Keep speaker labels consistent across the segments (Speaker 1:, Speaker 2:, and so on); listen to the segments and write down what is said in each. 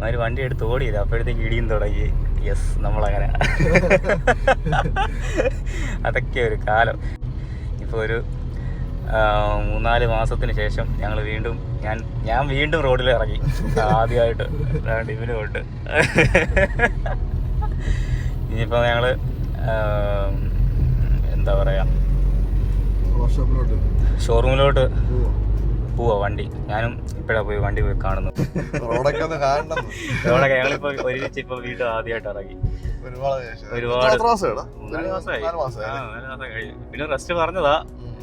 Speaker 1: അവര് വണ്ടി എടുത്ത് ഓടിയില്ല. അപ്പോഴത്തേക്ക് ഇടിയും തുടങ്ങി. യെസ്, നമ്മളങ്ങനെ. അതൊക്കെ ഒരു കാലം. ഇപ്പോൾ ഒരു 3-4 മാസത്തിന് ശേഷം ഞങ്ങൾ വീണ്ടും ഞാൻ വീണ്ടും റോഡിൽ ഇറങ്ങി ആദ്യമായിട്ട് ഇവന് കൊണ്ട്. ഇനിയിപ്പോൾ ഞങ്ങൾ എന്താ പറയുക, ഷോറൂമിലോട്ട് പോവാ വണ്ടി. ഞാനും ഇപ്പോഴാണ് പോയി വണ്ടി പോയി കാണുന്നു. റോഡൊക്കെ ഞങ്ങളിപ്പോൾ ഒരുമിച്ച് ഇപ്പോൾ വീണ്ടും ആദ്യമായിട്ട് ഇറങ്ങി. ഒരുപാട് 4 മാസമായി. പിന്നെ റെസ്റ്റ് പറഞ്ഞതാ,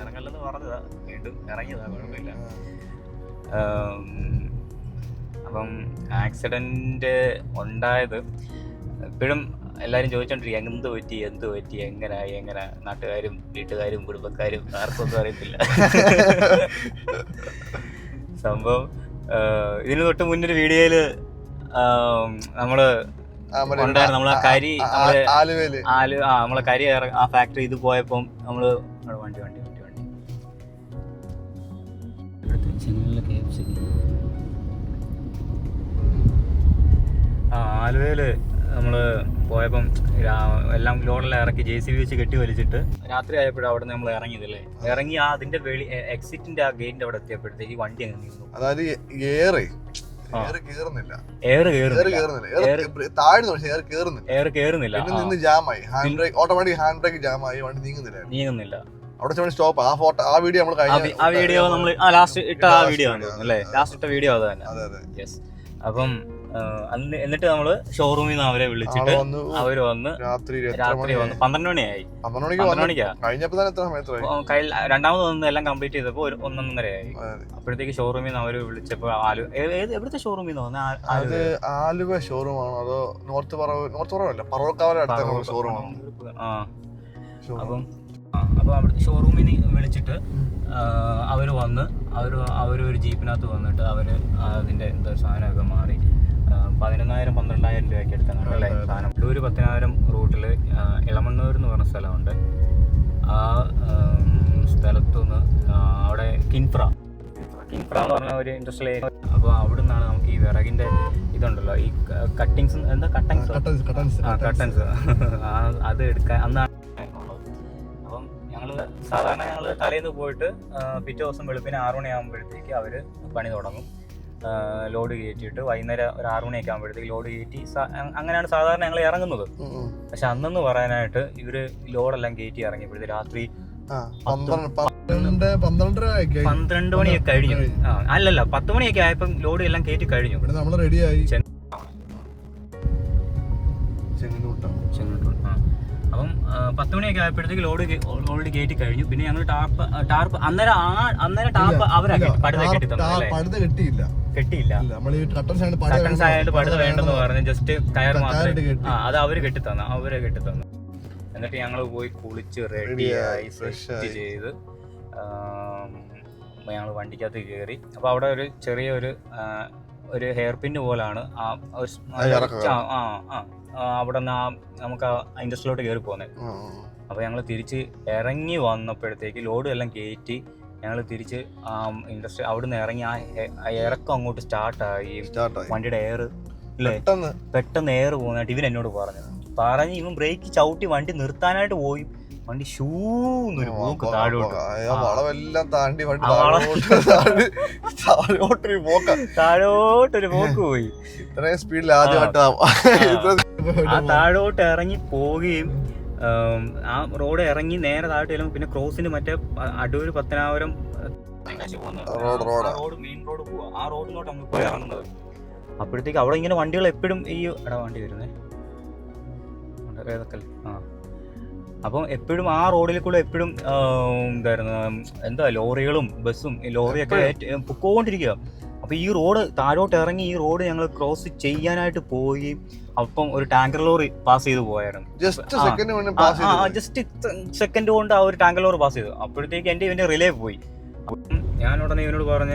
Speaker 1: ഇറങ്ങല്ലെന്ന് പറഞ്ഞതാ, വീണ്ടും ഇറങ്ങിയതാ, കുഴപ്പമില്ല. അപ്പം ആക്സിഡന്റ് ഉണ്ടായത് ഇപ്പോഴും എല്ലാവരും ചോദിച്ചോണ്ടിരിക്കുക, എന്ത് പറ്റി എങ്ങനെ നാട്ടുകാരും വീട്ടുകാരും കുടുംബക്കാരും ആർക്കൊന്നും അറിയത്തില്ല. സംഭവം ഇതിന് തൊട്ട് മുന്നൊരു വീഡിയോയില് നമ്മള് ഉണ്ടായിരുന്നു. നമ്മളെ കരി നമ്മളെ കരി ആ ഫാക്ടറി ഇത് പോയപ്പം നമ്മള് വണ്ടി ആലുവയില് നമ്മള് പോയപ്പം എല്ലാം ലോഡെല്ലാം ഇറക്കി JCB വെച്ച് കെട്ടി വലിച്ചിട്ട് രാത്രി ആയപ്പോഴും അവിടെ നമ്മൾ ഇറങ്ങിയതല്ലേ. ഇറങ്ങി അതിന്റെ എക്സിറ്റിന്റെ ആ ഗേറ്റിന്റെ അവിടെ എത്തിയപ്പോഴത്തേക്ക് വണ്ടി അങ്ങ് നിന്നു.
Speaker 2: അതായത്
Speaker 1: എയർ കേറുന്നില്ല.
Speaker 2: ഓട്ടോമാറ്റിക് ഹാൻഡ് ബ്രേക്ക് ജാമായി, വണ്ടി
Speaker 1: നീങ്ങുന്നില്ല.
Speaker 2: അവിടെ സ്റ്റോപ്പ്. ആ വീഡിയോ നമ്മൾ
Speaker 1: ലാസ്റ്റ് ഇട്ട ആ വീഡിയോ ആണ് അല്ലേ, ലാസ്റ്റ് ഇട്ട വീഡിയോ അത് തന്നെ. യെസ്. അപ്പം എന്നിട്ട് നമ്മള് ഷോറൂമിൽ നിന്ന് അവരെ വിളിച്ചിട്ട് അവര് വന്ന് രാത്രി വന്ന് 12 മണിയായി. 12 മണിക്കാ രണ്ടാമത് വന്ന് എല്ലാം കംപ്ലീറ്റ് ചെയ്തപ്പോ 1-1:30 അപ്പോഴത്തേക്ക് ഷോറൂമിൽ നിന്ന് അവര് വിളിച്ചപ്പോ എവിടുത്തെ ഷോറൂമിൽ നിന്ന് വന്ന
Speaker 2: ആലുവ ഷോറൂമാണോ അതോ നോർത്ത് പറവല്ല പറവക്കാവല അടുത്ത ഷോറൂമാണോ?
Speaker 1: അപ്പം അവിടുത്തെ ഷോറൂമിൽ നിന്ന് വിളിച്ചിട്ട് അവര് വന്ന് അവരൊരു ജീപ്പിനകത്ത് വന്നിട്ട് അവര് അതിന്റെ എന്താ സാധനമൊക്കെ മാറി 11,000-12,000 രൂപയ്ക്ക് എടുത്താണ് അല്ലേ സാധനം. ഒരു 10,000 റൂട്ടില് ഇളമണ്ണൂർ എന്ന് പറഞ്ഞ സ്ഥലമുണ്ട്. ആ സ്ഥലത്തുനിന്ന് അവിടെ കിൻഫ്ര എന്ന് പറഞ്ഞ ഒരു ഇൻഡസ്ട്രിയൽ ഏരിയ. അപ്പോൾ അവിടെ നിന്നാണ് നമുക്ക് ഈ വിറകിന്റെ ഇതുണ്ടല്ലോ, ഈ കട്ടിങ്സ് കട്ടൻസ് അത് എടുക്കാൻ അന്നാണ്. അപ്പം സാധാരണ ഞങ്ങൾ തലേന്ന് പോയിട്ട് പിറ്റേ ദിവസം വെളുപ്പിന് 6 മണിയാകുമ്പോഴത്തേക്ക് അവര് പണി തുടങ്ങും. ലോഡ് കയറ്റിയിട്ട് വൈകുന്നേരം ഒരു 6 മണിയൊക്കെ ആകുമ്പോഴത്തേക്ക് ലോഡ് കയറ്റി അങ്ങനെയാണ് സാധാരണ ഞങ്ങൾ ഇറങ്ങുന്നത്. പക്ഷെ അന്നെന്ന് പറയാനായിട്ട് ഇവര് ലോഡെല്ലാം കയറ്റി ഇറങ്ങിയപ്പോഴത്തേക്ക് രാത്രി 12 മണിയൊക്കെ കഴിഞ്ഞു. അല്ലല്ല 10 മണിയൊക്കെ ആയപ്പം ലോഡ് എല്ലാം കയറ്റി കഴിഞ്ഞു. അപ്പം 10 മണിയൊക്കെ ആയപ്പോഴത്തേക്ക് ലോഡ് കയറ്റി കഴിഞ്ഞു. പിന്നെ ഞങ്ങൾ ടാർപ്പ് അന്നേരം ടാർപ്പ് അവരാ പടുത കെട്ടി തന്നല്ലേ. കെട്ടിയില്ല, കട്ടൻസ് ആയിട്ട് പടുത വേണ്ടെന്ന് പറഞ്ഞ് ജസ്റ്റ് കയർ മാത്രമേ അത് അവര് കെട്ടിത്തന്നു. എന്നിട്ട് ഞങ്ങൾ പോയി കുളിച്ച് റെഡിയായി സെറ്റ് ചെയ്ത് ഞങ്ങൾ വണ്ടിക്കകത്ത് കയറി. അപ്പോൾ അവിടെ ഒരു ചെറിയ ഒരു ഹെയർ പിന്ന് പോലാണ് അവിടെ നിന്ന് നമുക്ക് ആ ഇൻഡസ്ട്രിയിലോട്ട് കയറി പോകുന്നത്. അപ്പോൾ ഞങ്ങൾ തിരിച്ച് ഇറങ്ങി വന്നപ്പോഴത്തേക്ക് ലോഡ് എല്ലാം കയറ്റി ഞങ്ങൾ തിരിച്ച് ഇൻഡസ്ട്രി അവിടെ നിന്ന് ഇറങ്ങി ആ ഇറക്കം അങ്ങോട്ട് സ്റ്റാർട്ടായി. വണ്ടിയുടെ എയർ ഇല്ലേ, പെട്ടെന്ന് എയർ പോകുന്നതായിട്ട് ഇവൻ എന്നോട് പറഞ്ഞ് ഇവൻ ബ്രേക്ക് ചവിട്ടി വണ്ടി നിർത്താനായിട്ട് പോയി. വണ്ടി ഷൂന്നൊരു പോക്ക് താഴോട്ടൊരു പോക്ക് പോയി. ആ താഴോട്ട് ഇറങ്ങി പോവുകയും ആ റോഡ് ഇറങ്ങി നേരെ താഴോട്ട് ചെല്ലുമ്പോൾ പിന്നെ ക്രോസിന് മറ്റേ Adoor Pathanapuram road main road പോവാ. ആ റോഡിലോട്ട് നമ്മൾ പോയി ഇറങ്ങുന്നത്. അപ്പോഴത്തേക്ക് അവിടെ ഇങ്ങനെ വണ്ടികൾ എപ്പോഴും വണ്ടി വരുന്നേ ഏതൊക്കെ അപ്പം എപ്പോഴും ആ റോഡിൽ കൂടെ എപ്പോഴും ലോറികളും ബസ്സും ലോറിയൊക്കെ പൊക്കോണ്ടിരിക്കുക. അപ്പോൾ ഈ റോഡ് താഴോട്ട് ഇറങ്ങി ഈ റോഡ് ഞങ്ങൾ ക്രോസ് ചെയ്യാനായിട്ട് പോയി. അപ്പം ഒരു ടാങ്കർ ലോറി പാസ് ചെയ്ത് പോയായിരുന്നു. ജസ്റ്റ് സെക്കൻഡ് കൊണ്ട് ആ ഒരു ടാങ്കർ ലോറി പാസ് ചെയ്തു. അപ്പോഴത്തേക്ക് ഇവന്റെ റിലേ പോയി. ഞാൻ ഉടനെ ഇവനോട് പറഞ്ഞ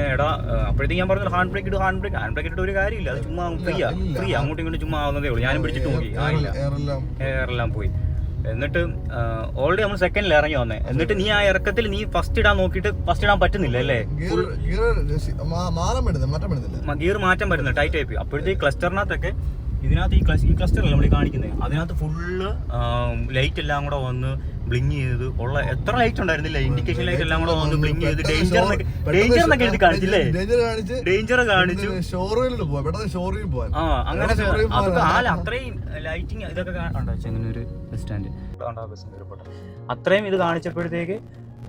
Speaker 1: അപ്പോഴത്തേക്ക് ഞാൻ പറഞ്ഞു ഹാൻഡ് ബ്രേക്ക് ഇട്ട് ഒരു കാര്യമില്ല, അത് ചുമ്മാ ഫ്രീ അങ്ങോട്ടും ഇങ്ങോട്ടും ചുമ്മാ ആവുന്നതേ ഉള്ളൂ. ഞാനും പിടിച്ചിട്ട് നോക്കി, എയറെല്ലാം പോയി. എന്നിട്ട് ഓൾറെഡി നമ്മൾ സെക്കൻഡിൽ ഇറങ്ങി വന്നേ. എന്നിട്ട് നീ ആ ഇറക്കത്തിൽ നീ ഫസ്റ്റ് ഇടാൻ നോക്കിയിട്ട് ഫസ്റ്റ് ഇടാൻ പറ്റുന്നില്ല അല്ലേ, ഗിയർ മാറ്റാൻ പറ്റുന്നില്ല, ടൈറ്റ് ആയി പോയി. അപ്പോഴത്തേക്ക് ക്ലസ്റ്ററിനകത്തൊക്കെ ഇതിനകത്ത് ഈ ക്ലസ്റ്ററല്ല നമ്മൾ കാണിക്കുന്നത്, അതിനകത്ത് ഫുള്ള് ലൈറ്റ് എല്ലാം കൂടെ വന്ന് ബ്ലിങ് ചെയ്ത് ഉള്ള എത്ര ലൈറ്റ് ഉണ്ടായിരുന്നില്ല, ഇൻഡിക്കേഷൻ ലൈറ്റ് എല്ലാം കൂടെ വന്ന് ബ്ലിങ് ചെയ്ത് ഡേഞ്ചർ എന്നൊക്കെ എഴുതി കാണിച്ചില്ലേ, ഡേഞ്ചർ കാണിച്ചു. അങ്ങനെ അതൊക്കെ അത്രയും ലൈറ്റിങ് ഇതൊക്കെ അങ്ങനെ ഒരു ബസ് സ്റ്റാൻഡ് അത്രയും ഇത് കാണിച്ചപ്പോഴത്തേക്ക്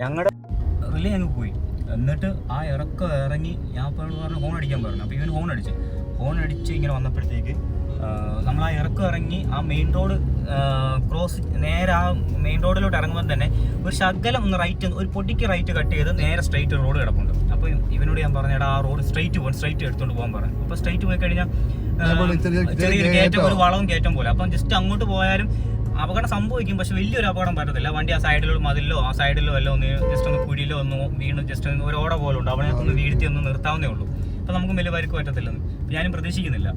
Speaker 1: ഞങ്ങളുടെ റിലേ അങ്ങ് പോയി. എന്നിട്ട് ആ ഇറങ്ങി ഞാൻ പറഞ്ഞു ഹോൺ അടിക്കാൻ പറഞ്ഞു. അപ്പോൾ ഇവൻ ഹോൺ അടിച്ച് ഇങ്ങനെ വന്നപ്പോഴത്തേക്ക് നമ്മൾ ആ ഇറങ്ങി ആ മെയിൻ റോഡ് ക്രോസ് നേരെ ആ മെയിൻ റോഡിലോട്ട് ഇറങ്ങുമ്പോൾ തന്നെ ഒരു ശകലം ഒന്ന് റൈറ്റ്, ഒരു പൊടിക്ക് റൈറ്റ് കട്ട് ചെയ്ത് നേരെ സ്ട്രൈറ്റ് റോഡ് കിടപ്പുണ്ട്. അപ്പോൾ ഇവനോട് ഞാൻ പറഞ്ഞാൽ ആ റോഡ് സ്ട്രൈറ്റ് എടുത്തുകൊണ്ട് പോകാൻ പറഞ്ഞു. അപ്പോൾ സ്ട്രൈറ്റ് പോയി കഴിഞ്ഞാൽ ചെറിയൊരു കയറ്റം, ഒരു വളവും കയറ്റം പോലെ. അപ്പം ജസ്റ്റ് അങ്ങോട്ട് പോയാലും അപകടം സംഭവിക്കും, പക്ഷെ വലിയൊരു അപകടം പറ്റത്തില്ല. വണ്ടി ആ സൈഡിലോ മതിലോ ആ സൈഡിലോ എല്ലാം ഒന്ന് ജസ്റ്റ് ഒന്ന് കുഴിയിലോ ഒന്ന് വീണ് ജസ്റ്റ് ഒരു ഓട പോലെ ഉണ്ട്, അവിടെ ഒന്ന് വീഴ്ത്തി ഒന്ന് നിർത്താവുന്നേ ഉള്ളൂ. അപ്പം നമുക്കും വലിയ പരിക്ക് പറ്റത്തില്ലെന്ന് ഞാനും പ്രതീക്ഷിക്കുന്നില്ല.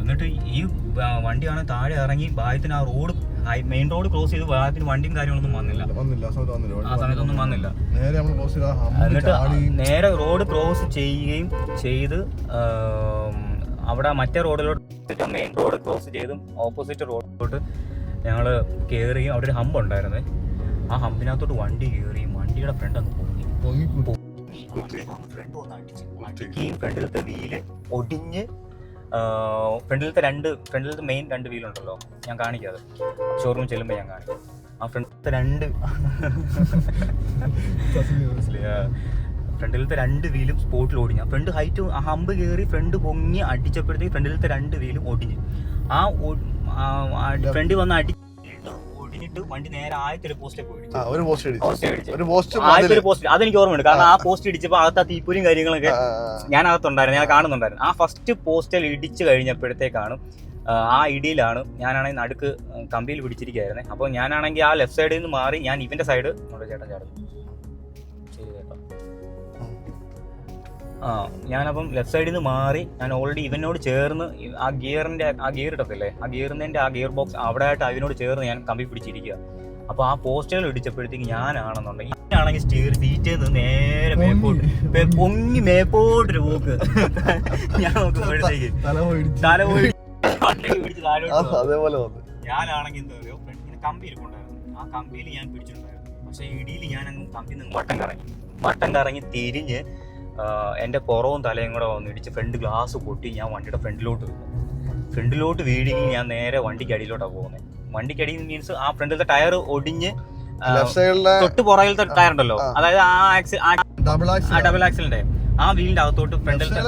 Speaker 1: എന്നിട്ട് ഈ വണ്ടിയാണ് താഴെ ഇറങ്ങി ഭാഗ്യത്തിന് ആ റോഡ് മെയിൻ റോഡ് ക്രോസ് ചെയ്ത് ഭാഗ്യത്തിന് വണ്ടിയും കാര്യങ്ങളൊന്നും വന്നില്ല, ആ സമയത്തൊന്നും വന്നില്ല. എന്നിട്ട് നേരെ റോഡ് ക്രോസ് ചെയ്യുകയും ചെയ്ത് അവിടെ മറ്റേ റോഡിലോട്ട് മെയിൻ റോഡ് ക്രോസ് ചെയ്തും ഓപ്പോസിറ്റ് റോഡിലോട്ട് ഞങ്ങൾ കയറി. അവിടെ ഒരു ഹമ്പ് ഉണ്ടായിരുന്നേ, ആ ഹമ്പിനകത്തോട്ട് വണ്ടി കയറി, വണ്ടിയുടെ ഫ്രണ്ട് അങ്ങ് പൊങ്ങി ഫ്രണ്ട് ഒന്ന് അടിക്കുകയും ഫ്രണ്ടിലത്തെ വീല് ഒടിഞ്ഞ് ഫ്രണ്ടിലത്തെ മെയിൻ രണ്ട് വീലുണ്ടല്ലോ, ഞാൻ കാണിക്കാതെ ഷോറൂമിൽ ചെല്ലുമ്പോൾ ഞാൻ കാണിക്കാം. ആ ഫ്രണ്ടിലത്തെ രണ്ട് വീലും സ്പോട്ടിൽ ഒടിഞ്ഞു. ഫ്രണ്ട് ഹൈറ്റ് ആ ഹമ്പ് കയറി ഫ്രണ്ട് പൊങ്ങി അടിച്ചപ്പോഴത്തേക്ക് ഫ്രണ്ടിലത്തെ രണ്ട് വീലും ഒടിഞ്ഞ് ആ ഫ്രണ്ട് വന്ന് ഒടിഞ്ഞിട്ട് വണ്ടി നേരെ ആദ്യത്തെ പോസ്റ്റിൽ പോയി. അതെനിക്ക് ഓർമ്മയുണ്ട്, കാരണം ആ പോസ്റ്റ് ഇടിച്ചപ്പോൾ അകത്ത് ആ തീപ്പൂരും കാര്യങ്ങളൊക്കെ ഞാൻ അകത്തുണ്ടായിരുന്നു, ഞാൻ കാണുന്നുണ്ടായിരുന്നു. ആ ഫസ്റ്റ് പോസ്റ്റിൽ ഇടിച്ച് കഴിഞ്ഞപ്പോഴത്തേക്കാണ് ആ ഇടിയിലാണ് ഞാനാണെങ്കിൽ നടുക്ക് കമ്പിയിൽ പിടിച്ചിരിക്കുകയായിരുന്നേ. അപ്പോൾ ഞാനാണെങ്കിൽ ആ ലെഫ്റ്റ് സൈഡിൽ നിന്ന് മാറി ഞാൻ ഇവന്റെ സൈഡ് ചേട്ടൻ ചാടുന്നു. ശരി ചേട്ടാ. ഞാനപ്പം ലെഫ്റ്റ് സൈഡിൽ നിന്ന് മാറി ഞാൻ ഓൾറെഡി ഇവനോട് ചേർന്ന് ആ ഗിയർ ഇട്ടത്തില്ലേ, ആ ഗിയർ ബോക്സ് അവിടെ ആയിട്ട് അതിനോട് ചേർന്ന് ഞാൻ കമ്പി പിടിച്ചിരിക്കുക. അപ്പോൾ ആ പോസ്റ്റുകൾ ഇടിച്ചപ്പോഴത്തേക്ക് ഞാനാണെന്നുണ്ടെങ്കിൽ സീറ്റിൽ നിന്ന് നേരെ പൊങ്ങി മേപ്പോട്ടൊരു പോക്ക് ഞാൻ നോക്കുമ്പോഴത്തേക്ക് ഞാനാണെങ്കിൽ എന്താ പറയുക, ഇങ്ങനെ കമ്പി ഇരിപ്പുണ്ടായിരുന്നു, ആ കമ്പിയിൽ ഞാൻ പിടിച്ചിട്ടുണ്ടായിരുന്നു. പക്ഷെ ഇടിയിൽ ഞാൻ അങ്ങ് കമ്പി നിന്ന് വട്ടം കറങ്ങി തിരിഞ്ഞ് എൻ്റെ പുറവും തലയും കൂടെ വന്ന് ഇടിച്ച് ഫ്രണ്ട് ഗ്ലാസ് പൊട്ടി ഞാൻ വണ്ടിയുടെ ഫ്രണ്ടിലോട്ട് വീഴുകയും ഞാൻ നേരെ വണ്ടിക്ക് അടിയിലോട്ടാണ് പോകുന്നത്. വണ്ടിക്ക് അടിയിൽ മീൻസ് ആ ഫ്രണ്ടിലത്തെ ടയർ ഒടിഞ്ഞ് തൊട്ട് പുറകിലത്തെ ടയർ ഉണ്ടല്ലോ, അതായത് ആ ഡബിൾ ആക്സിലിന്റെ ആ വീലിന്റെ അകത്തോട്ട് ഫ്രണ്ടിലത്തെ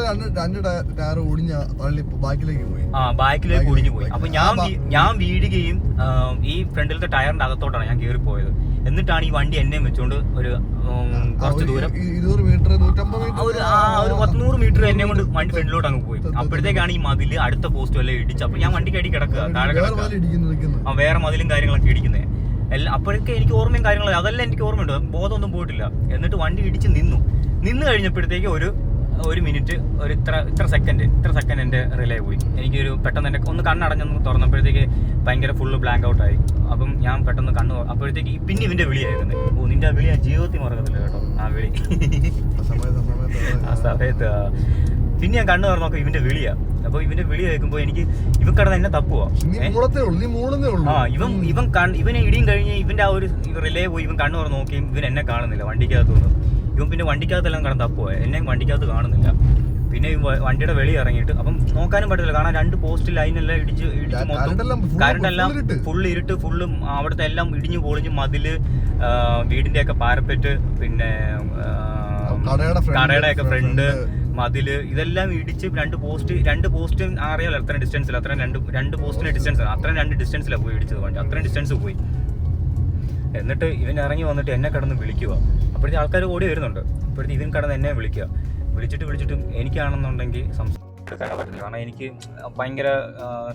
Speaker 1: ബാക്കിലേക്ക് ഒടിഞ്ഞു പോയി. അപ്പൊ ഞാൻ വീഴുകയും ഈ ഫ്രണ്ടിലത്തെ ടയറിന്റെ അകത്തോട്ടാണ് ഞാൻ കയറി പോയത്. എന്നിട്ടാണ് ഈ വണ്ടി എന്നെയും വെച്ചോണ്ട് ഒരു കുറച്ച് ദൂരം ഒരു 100 മീറ്റർ എന്നെ കൊണ്ട് വണ്ടി ഫ്രണ്ടിലോട്ട് അങ്ങ് പോയി. അപ്പോഴത്തേക്കാണ് ഈ മതില് അടുത്ത പോസ്റ്റ് വല്ല ഇടിച്ച്. അപ്പൊ ഞാൻ വണ്ടിക്ക് അടി കിടക്കുക, താഴെ കിടക്കുക, വേറെ മതിലും കാര്യങ്ങളൊക്കെ ഇടിക്കുന്നത് എല്ലാം. അപ്പോഴൊക്കെ എനിക്ക് ഓർമ്മയും കാര്യങ്ങളും അതെല്ലാം എനിക്ക് ഓർമ്മയുണ്ട്, ബോധമൊന്നും പോയിട്ടില്ല. എന്നിട്ട് വണ്ടി ഇടിച്ച് നിന്ന് കഴിഞ്ഞപ്പോഴത്തേക്ക് ഒരു മിനിറ്റ് ഇത്ര സെക്കൻഡ് എൻ്റെ റിലേ പോയി. എനിക്കൊരു പെട്ടെന്ന് എൻ്റെ ഒന്ന് കണ്ണടഞ്ഞൊന്ന് തുറന്നപ്പോഴത്തേക്ക് ഭയങ്കര ഫുള്ള് ബ്ലാങ്ക് ഔട്ടായി. അപ്പം ഞാൻ പെട്ടെന്ന് അപ്പോഴത്തേക്ക് പിന്നെ ഇവൻ്റെ വിളിയായിരുന്നു. നിന്റെ ആ വിളി ഞാൻ ജീവിതത്തിൽ മറക്കത്തില്ല കേട്ടോ, ആ വിളി ആ സമയത്ത്. പിന്നെ ഞാൻ കണ്ണു തുറന്നൊക്കെ ഇവന്റെ വിളിയാ. അപ്പൊ ഇവന്റെ വിളി കേൾക്കുമ്പോ എനിക്ക് ഇവൻ കിടന്ന് എന്നെ തപ്പുവാ. ഇവനെ ഇടിയും കഴിഞ്ഞ് ഇവന്റെ ആ ഒരു റിലേ പോയി ഇവൻ കണ്ണു തുറന്ന് നോക്കിയും ഇവൻ എന്നെ കാണുന്നില്ല വണ്ടിക്കകത്തുനിന്ന്. ഇവൻ പിന്നെ വണ്ടിക്കകത്തെല്ലാം കിടന്ന് തപ്പുവാ, എന്നെ വണ്ടിക്കകത്ത് കാണുന്നില്ല. പിന്നെ വണ്ടിയുടെ വെളി ഇറങ്ങിയിട്ട് അപ്പം നോക്കാനും പറ്റത്തില്ല, കാരണം 2 പോസ്റ്റ് ലൈനെല്ലാം ഇടിച്ച് മൊത്തം കറണ്ടെല്ലാം ഫുള്ള് ഇരുട്ട്, ഫുള്ളും അവിടുത്തെ എല്ലാം ഇടിഞ്ഞു പൊളിഞ്ഞ് മതില്, വീടിന്റെ ഒക്കെ പാരപ്പെറ്റ്, പിന്നെ കടയുടെ ഒക്കെ ഫ്രണ്ട് മതില്, ഇതെല്ലാം ഇടിച്ച് 2 പോസ്റ്റ് അറിയാലോ എത്ര ഡിസ്റ്റൻസിൽ, അത്രയും രണ്ട് പോസ്റ്റിന്റെ ഡിസ്റ്റൻസ്, അത്രയും 2 ഡിസ്റ്റൻസിലാണ് പോയി ഇടിച്ചത് വണ്ടി, അത്രയും ഡിസ്റ്റൻസ് പോയി. എന്നിട്ട് ഇവൻ ഇറങ്ങി വന്നിട്ട് എന്നെ കിടന്ന് വിളിക്കുക. അപ്പോഴത്തെ ആൾക്കാർ ഓടി വരുന്നുണ്ട്. അപ്പോഴത്തെ ഇവൻ കിടന്ന് എന്നെ വിളിച്ചിട്ട് എനിക്കാണെന്നുണ്ടെങ്കിൽ സംസാരിക്കാൻ പറ്റുന്നില്ല, കാരണം എനിക്ക് ഭയങ്കര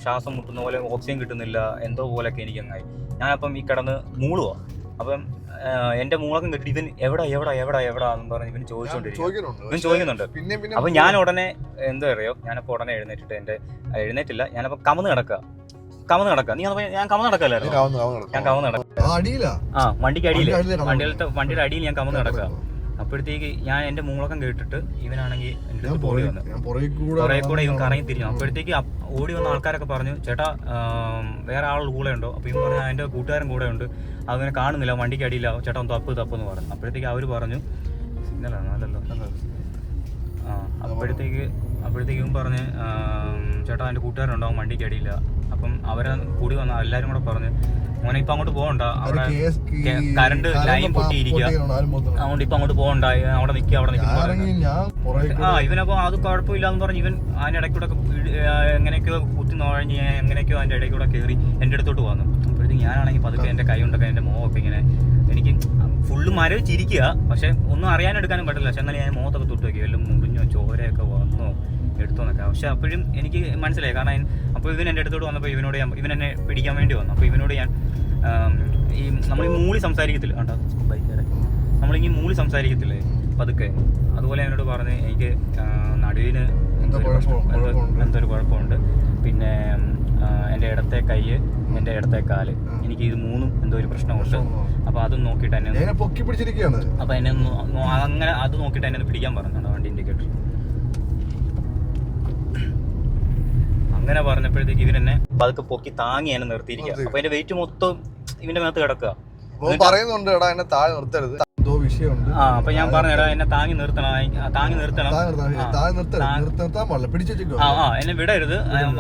Speaker 1: ശ്വാസം മുട്ടുന്ന പോലെ, ഓക്സിജൻ കിട്ടുന്നില്ല, എന്തോ പോലെയൊക്കെ എനിക്ക് അങ്ങായി. ഞാനപ്പം ഈ കിടന്ന് മൂളുക. അപ്പം എന്റെ മൂളക്കം കേട്ടിട്ട് ഇവൻ എവിടാ എന്ന് പറഞ്ഞ് ഇവൻ ചോദിക്കുന്നുണ്ട്. അപ്പൊ ഞാൻ ഉടനെ എന്താ അറിയോ, ഞാനപ്പോ ഉടനെ എഴുന്നേറ്റിട്ട് എഴുന്നേറ്റില്ല, ഞാനപ്പോ കമന്ന് കിടക്കുക. കമന്ന് കിടക്കുക. നീ ഞാൻ കമന്ന് നടക്കല്ലായിരുന്നു, ഞാൻ കമന്ന് നടക്കുക. വണ്ടിക്ക് അടിയില്, വണ്ടിയുടെ അടിയിൽ ഞാൻ കമന്ന് കിടക്കുക. അപ്പോഴത്തേക്ക് ഞാൻ എന്റെ മൂളക്കം കേട്ടിട്ട് ഇവനാണെങ്കിൽ എൻ്റെ അടുത്ത് ഓടി വന്നു, കുറെ കൂടെ ഇവൻ കറങ്ങി തിരിഞ്ഞു. അപ്പോഴത്തേക്ക് ഓടി വന്ന ആൾക്കാരൊക്കെ പറഞ്ഞു ചേട്ടാ വേറെ ആൾ കൂടെ ഉണ്ടോ? അപ്പോൾ ഇവൻ പറഞ്ഞു എൻ്റെ കൂട്ടുകാരൻ കൂടെ ഉണ്ട്, അതിനെ കാണുന്നില്ല, വണ്ടിക്ക് അടിയില്ല, ചേട്ടാ ഒന്ന് തപ്പെന്ന് പറഞ്ഞു. അപ്പോഴത്തേക്ക് അവർ പറഞ്ഞു സിഗ്നലാണ് അല്ലല്ലോ. അപ്പോഴത്തേക്കും പറഞ്ഞ് ചേട്ടാ എൻ്റെ കൂട്ടുകാരുണ്ടാവും വണ്ടിക്ക് അടിയില്ല. അപ്പം അവരെ കൂടി വന്ന എല്ലാവരും കൂടെ പറഞ്ഞ് മോനെ ഇപ്പം അങ്ങോട്ട് പോകണ്ട, അവിടെ കറണ്ട് ലൈൻ പൊട്ടിയിരിക്കുക, അതുകൊണ്ട് ഇപ്പം അങ്ങോട്ട് പോകണ്ട, അവിടെ നിൽക്കുക ഇവനപ്പോൾ അത് കുഴപ്പമില്ലാന്ന് പറഞ്ഞ് ഇവൻ അതിൻ്റെ ഇടയ്ക്കൂടെ എങ്ങനെയൊക്കെയോ കുത്തി നുഴഞ്ഞ് എങ്ങനെയൊക്കെയോ അതിൻ്റെ ഇടയ്ക്കൂടെ കയറി എൻ്റെ അടുത്തോട്ട് വന്നു. അപ്പോഴത്തേക്ക് ഞാനാണെങ്കിൽ പതുക്കെ എൻ്റെ കൈ കൊണ്ടൊക്കെ എൻ്റെ മുഖമൊക്കെ ഇങ്ങനെ എനിക്ക് ഫുള്ള് മരവിച്ചിരിക്കുക, പക്ഷെ ഒന്നും അറിയാനെടുക്കാനും പറ്റില്ല. പക്ഷെ എന്നാലും ഞാൻ മുഖത്തൊക്കെ തൊട്ട് വയ്ക്കും, എല്ലാം മുറിഞ്ഞോ ചോരയൊക്കെ വന്നോ എടുത്തോന്നൊക്കെ. പക്ഷെ അപ്പോഴും എനിക്ക് മനസ്സിലായി, കാരണം അപ്പോൾ ഇവൻ എൻ്റെ അടുത്തോട്ട് വന്നപ്പോൾ ഇവൻ എന്നെ പിടിക്കാൻ വേണ്ടി വന്നു. അപ്പോൾ ഇവനോട് ഞാൻ ഈ നമ്മൾ ഈ മൂളി സംസാരിക്കത്തില്ല കേട്ടോ, ബൈക്കേറെ നമ്മളിങ്ങനെ മൂളി സംസാരിക്കത്തില്ലേ പതുക്കെ, അതുപോലെ എന്നോട് പറഞ്ഞ് എനിക്ക് നടുവിന് എന്തൊരു കുഴപ്പമുണ്ട്, പിന്നെ എൻ്റെ ഇടത്തെ കൈ, എൻ്റെ ഇടത്തെ കാല്, എനിക്ക് ഇത് മൂന്നും എന്തോ ഒരു പ്രശ്നമുണ്ട്. അപ്പോൾ അതും നോക്കിയിട്ട് എന്നെ
Speaker 2: പൊക്കി പിടിച്ചിരിക്കുകയാണ്.
Speaker 1: അപ്പോൾ എന്നെ അങ്ങനെ അത് നോക്കിയിട്ട് എന്നെ ഒന്ന് പിടിക്കാൻ പറഞ്ഞിട്ടുണ്ടോ വണ്ടി ഇൻഡിക്കേറ്റർ. അങ്ങനെ പറഞ്ഞപ്പോഴത്തേക്ക് ഇവരെന്നെ പതുക്കെ പൊക്കി താങ്ങി എന്നെ നിർത്തിയിരിക്കുക. അപ്പോൾ എൻ്റെ വെയിറ്റ് മൊത്തം ഇവന്റെ മേത്ത് കിടക്കുക.
Speaker 2: പറയുന്നുണ്ട് എടാ എന്നെ താഴെ നിർത്തരുത്, എന്തോ വിഷയമുണ്ട്.
Speaker 1: അപ്പൊ ഞാൻ പറഞ്ഞടാ എന്നെ താങ്ങി നിർത്തണം. എന്നെ വിടരുത്,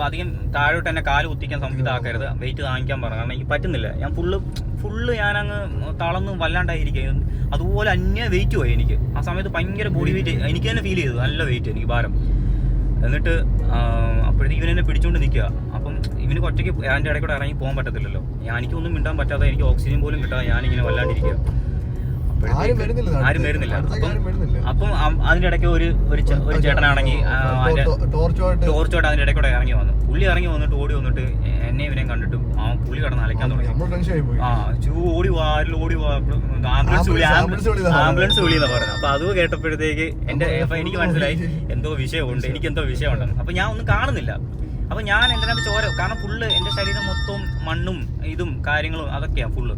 Speaker 1: അധികം താഴോട്ട് എന്നെ കാല് കുത്തിക്കാൻ സംവിധാക്കരുത്, വെയിറ്റ് താങ്ങിക്കാൻ പറഞ്ഞു. കാരണം എനിക്ക് പറ്റുന്നില്ല, ഞാൻ ഫുള്ള് ഞാനങ്ങ് തളർന്ന് വല്ലാണ്ടായിരിക്കും. അതുപോലെ അന്യ വെയിറ്റ് പോയി എനിക്ക് ആ സമയത്ത്, ഭയങ്കര ബോഡി വെയിറ്റ് എനിക്ക് തന്നെ ഫീൽ ചെയ്തു, നല്ല വെയിറ്റ് എനിക്ക് ഭാരം. എന്നിട്ട് അപ്പോഴത്തേക്ക് ഇവനെന്നെ പിടിച്ചുകൊണ്ട് നിൽക്കുക. അപ്പം ഇവന് ഒറ്റയ്ക്ക് അതിൻ്റെ ഇടയ്ക്കൂടെ ഇറങ്ങി പോകാൻ പറ്റത്തില്ലല്ലോ. എനിക്കൊന്നും മിണ്ടാൻ പറ്റാതെ, എനിക്ക് ഓക്സിജൻ പോലും കിട്ടാതെ ഞാനിങ്ങനെ വല്ലാണ്ടിരിക്കുക. ആരും വരുന്നില്ല. അപ്പം അതിന്റെ ഇടയ്ക്ക് ഒരു ചേട്ടനാണെങ്കിൽ ടോർച്ചോട്ട് അതിന്റെ ഇടയ്ക്കൂടെ ഇറങ്ങി വന്നു. പുള്ളി ഇറങ്ങി വന്നിട്ട് ഓടി വന്നിട്ട് എന്നെ ഇവനെയും കണ്ടിട്ട് ആ പുള്ളി കിടന്ന് അലക്കാൻ തുടങ്ങി. ഓടി വാ ആംബുലൻസ് വിളിയെന്നാ പറഞ്ഞത്. അപ്പൊ അത് കേട്ടപ്പോഴത്തേക്ക് എനിക്ക് മനസ്സിലായി എന്തോ വിഷയമുണ്ട്, എനിക്കെന്തോ വിഷയമുണ്ടെന്ന്. അപ്പൊ ഞാൻ ഒന്നും കാണുന്നില്ല. അപ്പൊ ഞാൻ എൻ്റെ ചോര, കാരണം ഫുള്ള് എൻ്റെ ശരീരം മൊത്തം മണ്ണും ഇതും കാര്യങ്ങളും അതൊക്കെയാണ് ഫുള്ള്.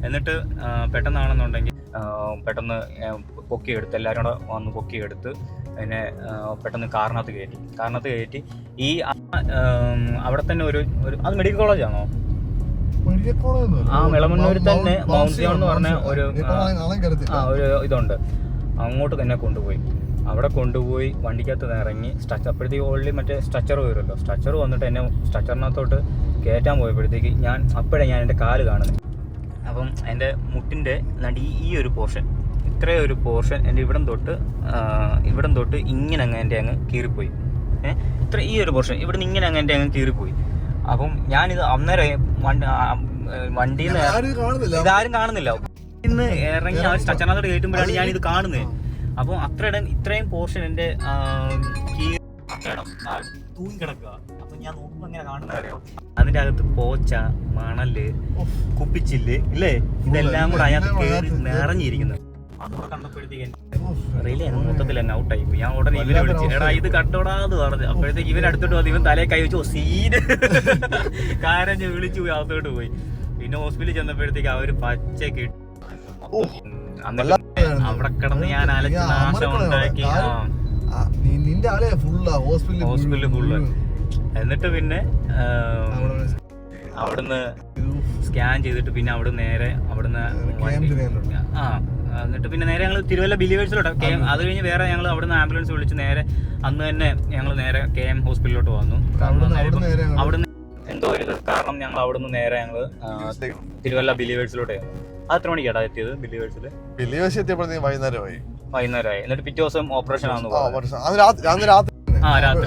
Speaker 1: എന്നിട്ട് പെട്ടെന്നാണെന്നുണ്ടെങ്കിൽ പെട്ടെന്ന് പൊക്കിയെടുത്ത് എല്ലാവരും കൂടെ വന്ന് പൊക്കിയെടുത്ത് എന്നെ പെട്ടെന്ന് കാറിനകത്ത് കയറ്റി ഈ അവിടെ തന്നെ ഒരു അത് മെഡിക്കൽ കോളേജാണോ? ആ മെളമണ്ണൂർ തന്നെ മൗണ്ട് സിയോൺ എന്ന് പറഞ്ഞ ഒരു ഇതുണ്ട്. അങ്ങോട്ട് തന്നെ കൊണ്ടുപോയി, അവിടെ കൊണ്ടുപോയി വണ്ടിക്കകത്ത് ഇറങ്ങി അപ്പോഴത്തേക്ക് ഓൾറെഡി മറ്റേ സ്ട്രക്ചർ വരുമല്ലോ, സ്ട്രക്ചർ വന്നിട്ട് എന്നെ സ്ട്രക്ചറിനകത്തോട്ട് കയറ്റാൻ പോയപ്പോഴത്തേക്ക് ഞാൻ എൻ്റെ കാല് കാണുന്നത്. അപ്പം എൻ്റെ മുട്ടിൻ്റെ ഈ ഒരു പോർഷൻ, ഇത്രയും ഒരു പോർഷൻ എൻ്റെ ഇവിടം തൊട്ട് ഇങ്ങനെ അങ്ങ് കീറിപ്പോയി. ഈ ഒരു പോർഷൻ ഇവിടുന്ന് ഇങ്ങനെ അങ്ങ് കീറിപ്പോയി. അപ്പം ഞാനിത് അന്നേരം വണ്ടിയിൽ നിന്ന് ഇതാരും കാണുന്നില്ല, ഇന്ന് ഇറങ്ങി ആ സ്ട്രക്ചറിനകത്തോട്ട് കയറ്റുമ്പോഴാണ് ഞാനിത് കാണുന്നത്. അപ്പം ഇത്രയും പോർഷൻ എൻ്റെ തൂങ്ങി കിടക്കുക. അപ്പൊ ഞാൻ നോക്കുമ്പോ എങ്ങനെ കാണുന്നറിയോ, അതിന്റെ അകത്ത് പോച്ച, മണല്, കുപ്പിച്ചില്ല് ഇല്ലേ, ഇതെല്ലാം കൂടെ അതിനകത്ത് കയറി നിറഞ്ഞിരിക്കുന്നത്. അതൊക്കെ കണ്ടപ്പോഴത്തേക്ക് അറിയില്ല, മൊത്തത്തിൽ എന്നെ ഔട്ടായി പോയി. ഞാൻ ഉടനെ ഇവരെ വിളിച്ചു, എടാ ഇത് കട്ടോടാന്ന് പറഞ്ഞു. അപ്പോഴത്തേക്ക് ഇവരടുത്തോട്ട് വന്ന് ഇവൻ തലയെ കൈ വെച്ചു സീന് കാരഞ്ഞ് വിളിച്ചു പോയി, അകത്തോട്ട് പോയി. പിന്നെ ഹോസ്പിറ്റലിൽ ചെന്നപ്പോഴത്തേക്ക് അവര് പച്ചക്ക് അവിടെ കിടന്ന് ഞാൻ അലച്ച് നാശം ഉണ്ടാക്കി. ഹോസ്പിറ്റലിൽ ഫുള്ള്. എന്നിട്ട് പിന്നെ അവിടുന്ന് സ്കാൻ ചെയ്തിട്ട് പിന്നെ അവിടുന്ന് എന്നിട്ട് പിന്നെ നേരെ ഞങ്ങൾ തിരുവല്ല ബിലീവേഴ്സിലോട്ട് അത് കഴിഞ്ഞ് വേറെ ഞങ്ങൾ അവിടുന്ന് ആംബുലൻസ് വിളിച്ച് നേരെ അന്ന് തന്നെ ഞങ്ങൾ നേരെ KM ഹോസ്പിറ്റലിലോട്ട് വന്നു. അവിടുന്ന് എന്തോ ഒരു കാരണം ഞങ്ങൾ അവിടുന്ന് നേരെ തിരുവല്ല ബിലീവേഴ്സിലോട്ട്. അത് എത്ര മണിക്കാണ് എത്തിയത്? ബിലീവേഴ്സ്
Speaker 2: എത്തിയപ്പോഴത്തേക്കും വൈകുന്നേരമായി.
Speaker 1: എന്നിട്ട് പിറ്റേ ദിവസം ഓപ്പറേഷൻ ആണെന്ന് പറഞ്ഞു. രാത്രി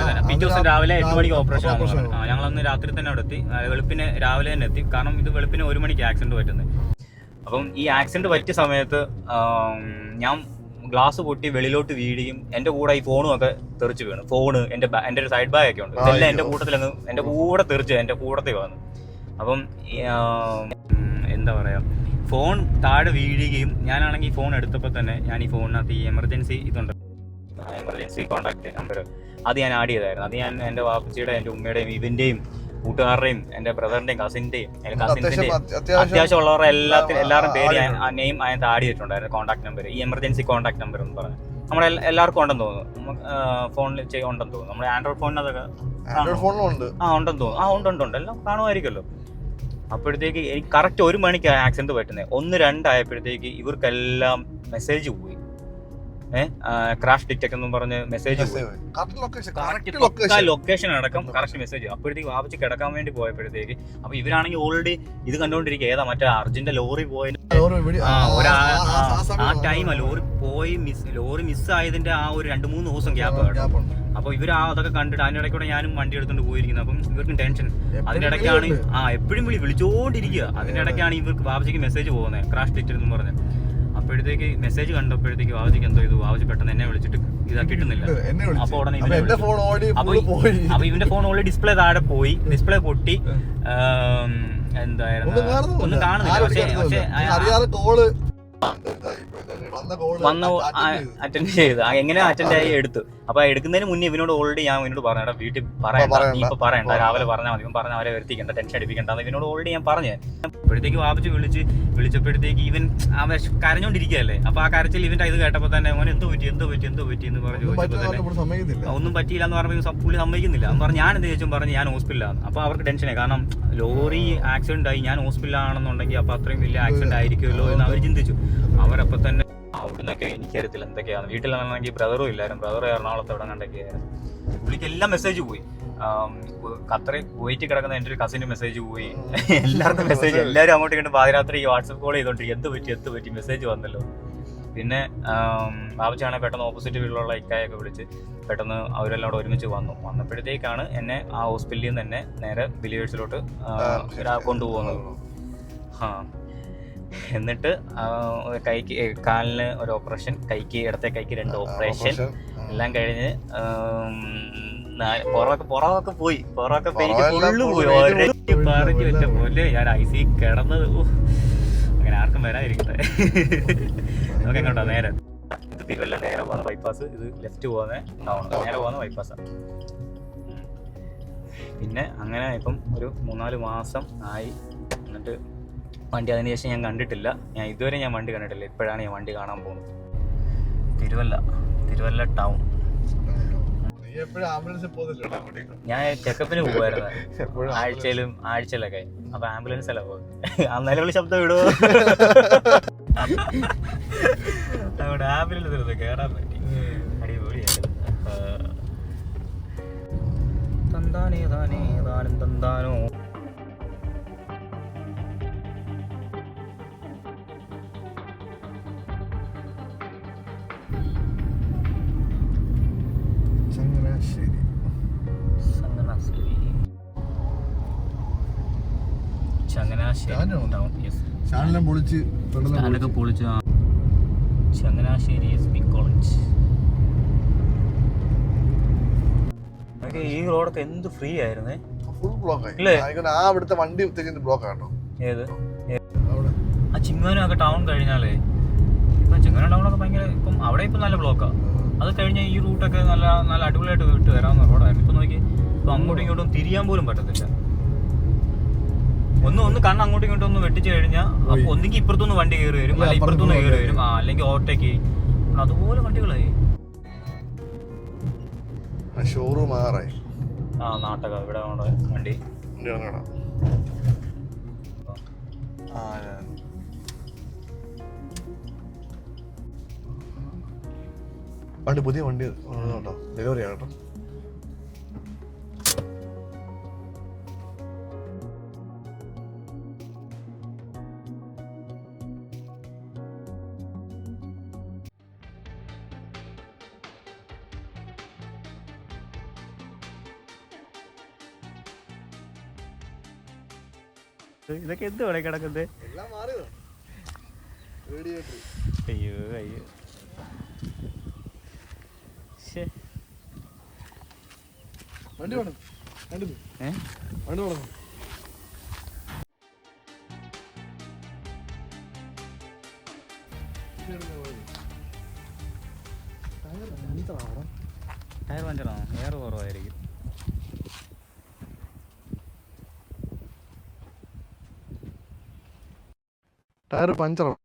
Speaker 1: തന്നെ, പിറ്റേ ദിവസം രാവിലെ 8 മണിക്ക് ഓപ്പറേഷൻ ആണെന്ന് പറഞ്ഞു. ഞങ്ങളന്ന് രാത്രി തന്നെ അവിടെ എത്തി, വെളുപ്പിന് രാവിലെ തന്നെ എത്തി. കാരണം ഇത് വെളുപ്പിന് 1 മണിക്ക് ആക്സിഡന്റ് പറ്റുന്നത്. അപ്പം ഈ ആക്സിഡന്റ് പറ്റിയ സമയത്ത് ഞാൻ ഗ്ലാസ് പൊട്ടി വെളിയിലോട്ട് വീഴുകയും എൻ്റെ കൂടെ ഈ ഫോണും ഒക്കെ തെറിച്ച് വീണു. ഫോണ് എൻ്റെ ഒരു സൈഡ് ബാഗ് ഒക്കെ ഉണ്ട്, ഇതെല്ലാം എൻ്റെ കൂട്ടത്തിലങ്ങ് എൻ്റെ കൂടെ തെറിച്ച് എൻ്റെ കൂടത്തിൽ വന്നു. അപ്പം എന്താ പറയാ, ഫോൺ താഴെ വീഴുകയും ഞാനാണെങ്കിൽ ഫോൺ എടുത്തപ്പോൾ തന്നെ ഞാൻ ഈ ഫോണിനകത്ത് ഈ എമർജൻസി കോൺടാക്ട് നമ്പർ അത് ഞാൻ ആഡ് ചെയ്തായിരുന്നു. അത് ഞാൻ എൻ്റെ വാപ്പച്ചിയുടെ, എൻ്റെ ഉമ്മയുടെയും ഇവൻ്റെയും കൂട്ടുകാരുടെയും എൻ്റെ ബ്രദറിന്റെയും കസിന്റെയും അത്യാവശ്യം ഉള്ളവരുടെ എല്ലാവരുടെയും പേര് നെയിം അതിനകത്ത് ആഡ് ചെയ്തിട്ടുണ്ടായിരുന്നു. കോൺടാക്ട് നമ്പർ, ഈ എമർജൻസി കോൺടാക്ട് നമ്പർ എന്ന് പറഞ്ഞു നമ്മുടെ എല്ലാവർക്കും ഉണ്ടെന്ന് തോന്നുന്നു. ഫോണിൽ ഉണ്ടെന്ന് തോന്നുന്നു. നമ്മുടെ ആൻഡ്രോയിഡ് ഫോണിനകത്തൊക്കെ ഉണ്ടെന്ന് തോന്നുന്നു. ഉണ്ട് എല്ലാം കാണുമായിരിക്കുമല്ലോ. അപ്പോഴത്തേക്ക് എനിക്ക് കറക്റ്റ് 1 മണിക്ക് ആക്സിഡന്റ് പറ്റുന്നത്. 1:02 ആയപ്പോഴത്തേക്ക് ഇവർക്കെല്ലാം മെസ്സേജ് പോയി. ക്രാഷ് ഡിറ്റക്ട് എന്നും പറഞ്ഞ് മെസ്സേജ് പോയി. ലൊക്കേഷൻ അടക്കം കറക്റ്റ് മെസ്സേജ്. അപ്പോഴത്തേക്ക് വാപ്പിച്ച് കിടക്കാൻ വേണ്ടി പോയപ്പോഴത്തേക്ക് അപ്പൊ ഇവരാണെങ്കിൽ ഓൾറെഡി ഇത് കണ്ടോണ്ടിരിക്കുക. ഏതാ മറ്റേ അർജുന്റെ ലോറി പോയ ആ ടൈം ലോറി മിസ്സായതിന്റെ ആ ഒരു 2-3 ദിവസം ഗ്യാപ്പ്. അപ്പൊ ഇവർ അതൊക്കെ കണ്ടിട്ട് അതിന്റെ ഇടയ്ക്കൂടെ ഞാനും വണ്ടി എടുത്തോണ്ട് പോയിരിക്കുന്നത്. അപ്പം ഇവർക്കും ടെൻഷൻ. അതിന്റെ ഇടയ്ക്കാണ് എപ്പോഴും വിളിച്ചോണ്ടിരിക്കുക. അതിന്റെ ഇടയ്ക്കാണ് ഇവർക്ക് വാപ്പച്ചിക്ക് മെസ്സേജ് പോകുന്നത് ക്രാഷ് ഡിറ്റക്ട് എന്ന് പറഞ്ഞ്. അപ്പോഴത്തേക്ക് മെസ്സേജ് കണ്ടപ്പോഴത്തേക്ക് വാവജിക്ക് എന്തോ ചെയ്തു. വാവജി പെട്ടെന്ന് എന്നെ വിളിച്ചിട്ട് ഇതാ കിട്ടുന്നില്ല. അപ്പൊ ഉടനെ അപ്പൊ ഇവന്റെ ഫോൺ ഓൾറെഡി ഡിസ്പ്ലേ താഴെ പോയി. ഡിസ്പ്ലേ പൊട്ടി. എന്തായിരുന്നു ഒന്നും കാണുന്നില്ല. പക്ഷെ വന്ന് അറ്റൻഡ് ചെയ്ത് എങ്ങനെ അറ്റൻഡ് ആയി എടുത്തു. അപ്പൊ എടുക്കുന്നതിന് മുന്നേ ഇവനോട് ഓൾറെഡി ഞാൻ ഇവനോട് പറഞ്ഞ വീട്ടിൽ പറയണ്ട, നീ ഇപ്പൊ പറയണ്ട, രാവിലെ പറഞ്ഞാൽ മതി. ഇവൻ പറഞ്ഞ അവരെ വരുത്തിക്കണ്ട, ടെൻഷൻ അടിപ്പിക്കണ്ടെന്ന് ഇവനോട് ഓൾറെഡി ഞാൻ പറഞ്ഞു. അപ്പോഴത്തേക്ക് വാപ്പിച്ച് വിളിച്ചപ്പോഴത്തേക്ക് ഇവൻ അവൻ കരഞ്ഞോണ്ടിരിക്കുകയല്ലേ. അപ്പൊ ആ കരച്ചിൽ ഇവന്റെ ഇത് കേട്ടപ്പോ തന്നെ അവൻ എന്തോ പറ്റി എന്ന് പറഞ്ഞു. ഒന്നും പറ്റിയില്ല എന്ന് പറഞ്ഞപ്പോൾ പുള്ളി സമ്മതിക്കുന്നില്ല. എന്ന് പറഞ്ഞ് ഞാൻ എന്ത് ചോദിച്ചും പറഞ്ഞ് ഞാൻ ഹോസ്പിറ്റലാണ്. അപ്പൊ അവർക്ക് ടെൻഷനായി. കാരണം ലോറി ആക്സിഡന്റ് ആയി, ഞാൻ ഹോസ്പിറ്റലാണെന്നുണ്ടെങ്കിൽ അപ്പൊ അത്രയും വലിയ ആക്സിഡന്റ് ആയിരിക്കുമല്ലോ എന്ന് അവർ ചിന്തിച്ചു. അവരപ്പൊ തന്നെ അവിടുന്നൊക്കെ എനിക്കറിയത്തില്ല എന്തൊക്കെയാണ്. വീട്ടിലാണെങ്കിൽ ബ്രദറും ഇല്ലായിരുന്നു. ബ്രദർ എറണാകുളത്ത് എവിടെ കണ്ടൊക്കെയായിരുന്നു. പുള്ളിക്ക് എല്ലാം മെസ്സേജ് പോയി. ഖത്തറിൽ കുവൈറ്റിൽ കിടക്കുന്ന എൻ്റെ ഒരു കസിൻ്റെ മെസ്സേജ് പോയി. എല്ലാവർക്കും മെസ്സേജ്. എല്ലാവരും അങ്ങോട്ട് ഇങ്ങോട്ട് പാതിരാത്രി വാട്സപ്പ് കോൾ ചെയ്തോണ്ടിരിക്കും. എന്ത് പറ്റി മെസ്സേജ് വന്നല്ലോ. പിന്നെ ബാബുച്ചാണെങ്കിൽ പെട്ടെന്ന് ഓപ്പോസിറ്റ് വീട്ടിലുള്ള ഇക്കായൊക്കെ വിളിച്ച് പെട്ടെന്ന് അവരെല്ലാം കൂടെ ഒരുമിച്ച് വന്നപ്പോഴത്തേക്കാണ് എന്നെ ആ ഹോസ്പിറ്റലിൽ നിന്ന് തന്നെ നേരെ ബിലീവേഴ്സിലോട്ട് കൊണ്ടുപോകുന്നത്. എന്നിട്ട് കാലിന് ഒരു ഓപ്പറേഷൻ, ഇടത്തെ കൈക്ക് 2 ഓപ്പറേഷൻ എല്ലാം കഴിഞ്ഞ് പുറമൊക്കെ പോയി. പുറമൊക്കെ പെയിന്റ് ഫുള്ള് പോയി. പറഞ്ഞു വെച്ച പോലെ ഞാൻ IC കിടന്നത്. അങ്ങനെ ആർക്കും വരാതിരിക്കട്ടെ. നമുക്ക് എങ്ങോട്ടാ നേരെ ഇത് തിരുവല്ല നേരെ പോകുന്ന ബൈപ്പാസ്, ഇത് ലെഫ്റ്റ് പോകുന്ന നേരെ പോകുന്ന ബൈപ്പാസാണ്. പിന്നെ അങ്ങനെ ഇപ്പം ഒരു 3-4 മാസം ആയി. എന്നിട്ട് വണ്ടി അതിനുശേഷം ഞാൻ കണ്ടിട്ടില്ല. ഇതുവരെ ഞാൻ വണ്ടി കണ്ടിട്ടില്ല. ഇപ്പോഴാണ് ഞാൻ വണ്ടി കാണാൻ പോകുന്നത്. തിരുവല്ല ടൗൺ. ഞാൻ ചെക്കപ്പിന് പോകുമായിരുന്നു ആഴ്ചയിലൊക്കെ. അപ്പൊ ആംബുലൻസ് അല്ല പോകുന്നത്. അന്നേരം ശബ്ദം വിടുവോ? അവിടെ ആംബുലൻസ് കേറാൻ പറ്റി. അടിപൊളിയായിരുന്നു. തന്താനോ ചങ്ങനാശ്ശേരി SP കോളേജ്. ഈ റോഡൊക്കെ എന്ത് ഫ്രീ ആയിരുന്നേ.
Speaker 2: ഫുൾ ബ്ലോക്ക് ആയി. വണ്ടി ബ്ലോക്ക് ആണോ?
Speaker 1: ഏത് ആ ചിങ്ങവനൊക്കെ ടൗൺ കഴിഞ്ഞാലേ ഇപ്പം ചിങ്ങവന ടൗണൊക്കെ ഭയങ്കര ഇപ്പം അവിടെ ഇപ്പം നല്ല ബ്ലോക്കാ. അത് കഴിഞ്ഞ ഈ റൂട്ടൊക്കെ നല്ല അടിപൊളിയായിട്ട് വിട്ട് വരാവുന്ന റോഡായിരുന്നു. ഇപ്പം നോക്കി ഇപ്പം അങ്ങോട്ടും ഇങ്ങോട്ടും തിരിയാൻ പോലും പറ്റത്തില്ല. ഒന്ന് കണ്ണ് അങ്ങോട്ടും ഇങ്ങോട്ടും ഒന്ന് വെട്ടിച്ചു കഴിഞ്ഞാൽ ഒന്നെങ്കിൽ ഇപ്പുറത്തുനിന്ന് വണ്ടി കയറി വരും, അല്ലെങ്കിൽ ഇപ്പുറത്തുനിന്ന് കയറി വരും, അല്ലെങ്കിൽ ഓവർടേക്ക്. അതുപോലെ വണ്ടികളായി.
Speaker 2: ഷോറൂം
Speaker 1: നാട്ടക ഇവിടെ വണ്ടി
Speaker 2: പുതിയ വണ്ടി കേട്ടോ, ഡെലിവറി ആകട്ടോ.
Speaker 1: ഇതൊക്കെ എന്ത് ഇവിടെ കിടക്കുന്നത്? അയ്യോ
Speaker 2: വണ്ടി വേണം. വണ്ടി വേണം.
Speaker 1: ടയർ പഞ്ചറാണോ? എയർ കുറവായിരിക്കും.
Speaker 2: ടയർ പഞ്ചറാണോ?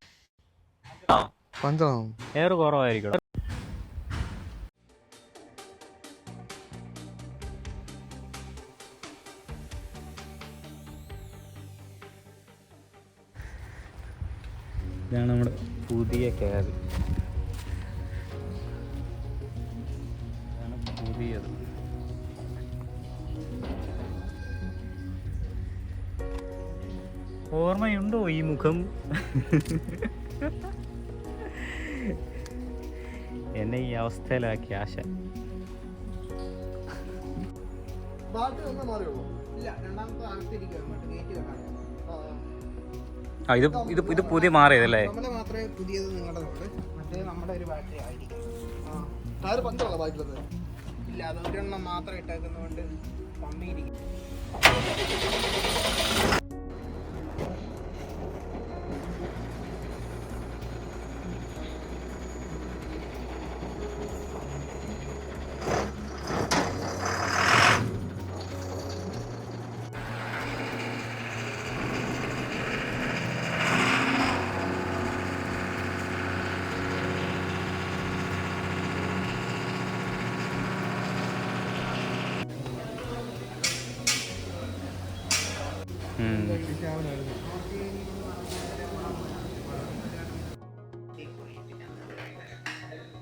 Speaker 1: ആ
Speaker 2: പഞ്ചറാണോ?
Speaker 1: എയർ കുറവായിരിക്കും. ഇതാണ് നമ്മുടെ പുതിയ ക്യാബ്. ഇതാണ് പുതിയത്. ഓർമ്മയുണ്ടോ ഈ മുഖം? എന്നെ ഈ അവസ്ഥയിലാക്കി ആശ. ആ ഇത് ഇത് ഇത് പുതിയ മാറിയതല്ലേ?
Speaker 3: മാത്രമേ പുതിയത് നിങ്ങളുടെ മറ്റേ നമ്മുടെ ഒരു ബാറ്ററി ആയിരിക്കും.
Speaker 2: ടയർ പഞ്ചറാണോ ബാക്കിലത്?
Speaker 3: ഇല്ല, അത് ഒരെണ്ണം മാത്രം ഇട്ടേക്കുന്നതുകൊണ്ട് പമ്പിയിരിക്കും.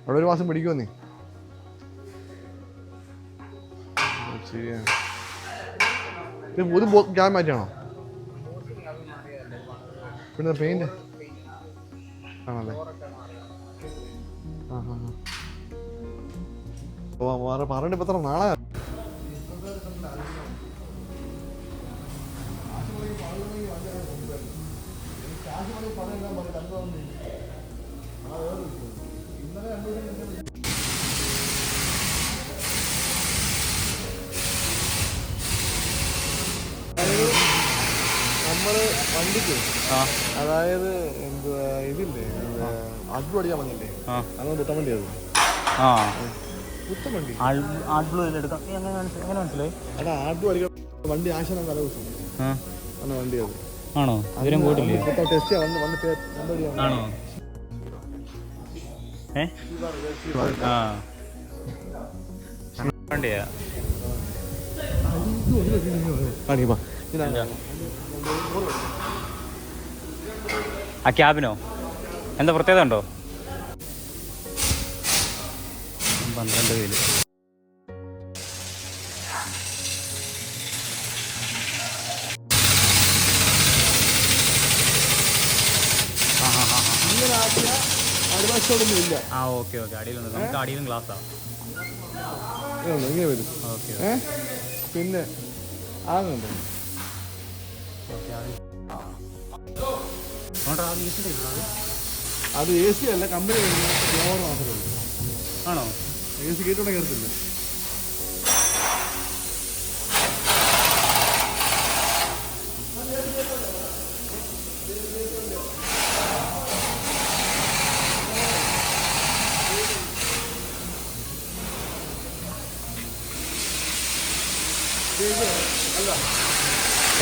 Speaker 2: അവിടെ ഒരു മാസം പിടിക്കുമെന്നേ. ശരിയാണ്. ഇത് ക്യാബ് മാറ്റിയാണോ? പിന്നെ പെയിന്റ് ആണല്ലേ? പറഞ്ഞിട്ട് ഇപ്പൊ എത്ര നാളെ? നമ്മള് വണ്ടിക്ക് അതായത് എന്തുവാ ഇതില്ലേ ആഡ് അടിക്കാൻ വന്നില്ലേ? അങ്ങനെ പുത്തൻ വണ്ടി അത്. പുത്തൻ വണ്ടി
Speaker 1: എങ്ങനെ മനസ്സിലായി?
Speaker 2: അതാ ആഡ് അടിക്കാൻ വണ്ടി ആശാന തല ദിവസം ആണ് വണ്ടി അത്.
Speaker 1: ആണോ? ഇവരും പോയിട്ടില്ലേ?
Speaker 2: ടെസ്റ്റ്
Speaker 1: ആണോ? വണ്ടിയാ? ആ ക്യാബിനോ എന്താ പ്രത്യേകത ഉണ്ടോ? 12,000.
Speaker 2: ഇല്ല.
Speaker 1: ആ ഓക്കെ ഓക്കെ. അടിയിലൊന്നും നമുക്ക് അടിയിലും ഗ്ലാസ്സാ.
Speaker 2: ഇങ്ങനെ വരും.
Speaker 1: ഓക്കെ.
Speaker 2: പിന്നെ ആകുന്നുണ്ടോ? അത് എ സി അല്ല, കമ്പനി ഫ്ലോർ മാത്രമേ ഉള്ളൂ.
Speaker 1: ആണോ?
Speaker 2: എ സി കേട്ടോടെ കയറത്തില്ല.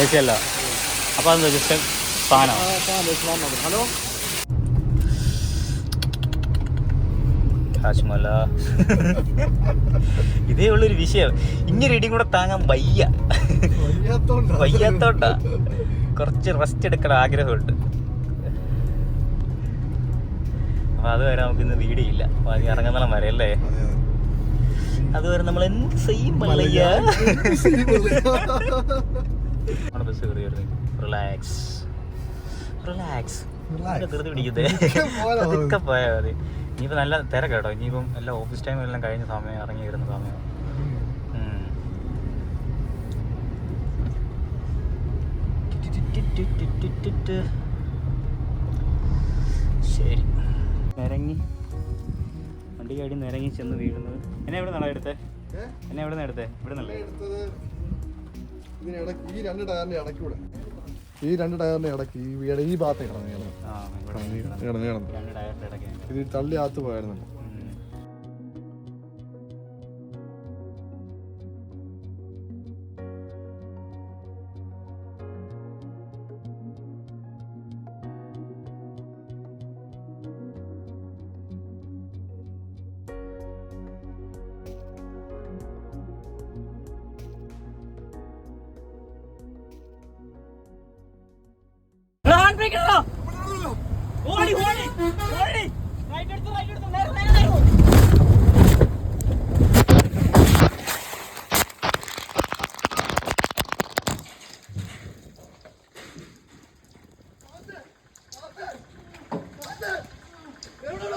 Speaker 1: എ സി അല്ല. അപ്പോൾ അതെന്താ ജസ്റ്റ് ഫാനോ?
Speaker 2: ഹലോ
Speaker 1: താജ്മല. ഇതേ ഉള്ളൊരു വിഷയം. ഇങ്ങനെ ഇടിയും കൂടെ താങ്ങാൻ വയ്യാത്തോണ്ടാ. കുറച്ച് റെസ്റ്റ് എടുക്കാൻ ആഗ്രഹമുണ്ട്. അപ്പൊ അതുവരെ നമുക്ക് ഇന്ന് വീഡിയോ ഇല്ല. ഇറങ്ങുന്ന വരെ അല്ലേ? അതുവരെ നമ്മൾ എന്ത് ചെയ്യും? ബസ് കയറി വരുന്നത്. റിലാക്സ് ധൃതി പിടിക്കത്തെ. അതൊക്കെ പോയാൽ മതി. ഇനിയിപ്പോൾ നല്ല തിരക്ക് കേട്ടോ. ഇനിയിപ്പം എല്ലാം ഓഫീസ് ടൈം എല്ലാം കഴിഞ്ഞ സമയം, ഇറങ്ങി വരുന്ന സമയം. ശരി, നിരങ്ങി വണ്ടിക്ക് അടി നിരങ്ങി ചെന്ന് വീഴുന്നത്. എന്നെ എവിടെ നിന്നാണ് എടുത്തേ? ഇവിടെ നിന്നല്ലേ?
Speaker 2: ഈ രണ്ട് ടയറിന്റെ ഇടയ്ക്കൂടെ, ഈ രണ്ട് ടയറിന്റെ ഇടയ്ക്ക് ഈ ഭാഗത്തേക്ക് ഇത് തള്ളി അകത്ത് പോയായിരുന്നു.
Speaker 1: ഓടി ഓടി ഓടി റൈറ്റ് എടുത്തു നേരെ നേരെ
Speaker 2: എവിടെ